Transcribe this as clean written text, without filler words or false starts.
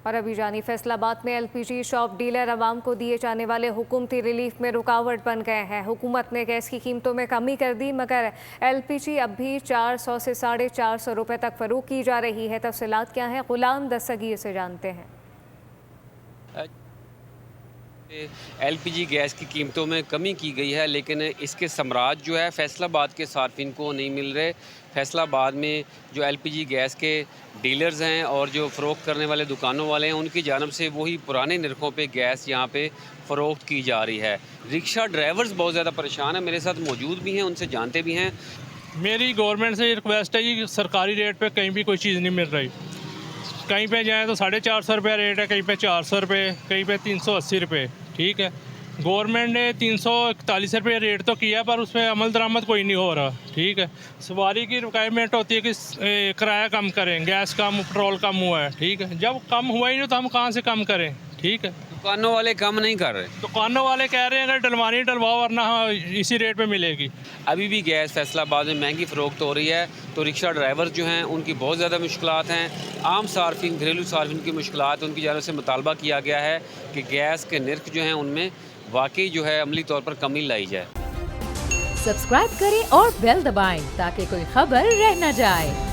और अभी जानी फैसलाबाद में एलपीजी शॉप डीलर आवाम को दिए जाने वाले हुकूमती रिलीफ में रुकावट बन गए हैं। हुकूमत ने गैस की कीमतों में कमी कर दी, मगर एलपीजी अब भी 400 से 450 रुपए तक फरोख्त की जा रही है। तफसीलात क्या है, गुलाम दस्तगीर से जानते हैं। एलपीजी गैस की कीमतों में कमी की गई है, लेकिन इसके समराज जो है फैसलाबाद के सार्फिन को नहीं मिल रहे। फैसलाबाद में जो एलपीजी गैस के डीलर्स हैं और जो फ़रोख्त करने वाले दुकानों वाले हैं, उनकी जानब से वही पुराने नरखों पे गैस यहाँ पे फ़रोख्त की जा रही है। रिक्शा ड्राइवर्स बहुत ज़्यादा परेशान हैं, मेरे साथ मौजूद भी हैं, उनसे जानते भी हैं। मेरी गवर्नमेंट से रिक्वेस्ट है कि सरकारी रेट पे कहीं भी कोई चीज़ नहीं मिल रही। कहीं पे जाएँ तो 450 रुपये रेट है, कहीं पे 400 रुपये, कहीं पे 380 रुपये। ठीक है, गवर्नमेंट ने 341 रुपये रेट तो किया, पर उस पर अमल दरामद कोई नहीं हो रहा। ठीक है, सवारी की रिक्वायरमेंट होती है कि किराया कम करें, गैस कम, पेट्रोल कम हुआ है। ठीक है, जब कम हुआ ही नहीं तो हम कहाँ से कम करें। ठीक है, दुकानों वाले कम नहीं कर रहे। दुकानों वाले कह रहे हैं अगर डलवानी डलवाओ, वरना हाँ इसी रेट पे मिलेगी। अभी भी गैस फैसलाबाद में महंगी फ़रोख्त हो रही है, तो रिक्शा ड्राइवर जो हैं उनकी बहुत ज़्यादा मुश्किलात हैं। आम सार्फिन, घरेलू सार्फिन की मुश्किलात, उनकी जानब से मुतालबा किया गया है कि गैस के नर्ख जो हैं उनमें वाकई जो है अमली तौर पर कमी लाई जाए। सब्सक्राइब करें और बेल दबाएं ताकि कोई खबर रह न जाए।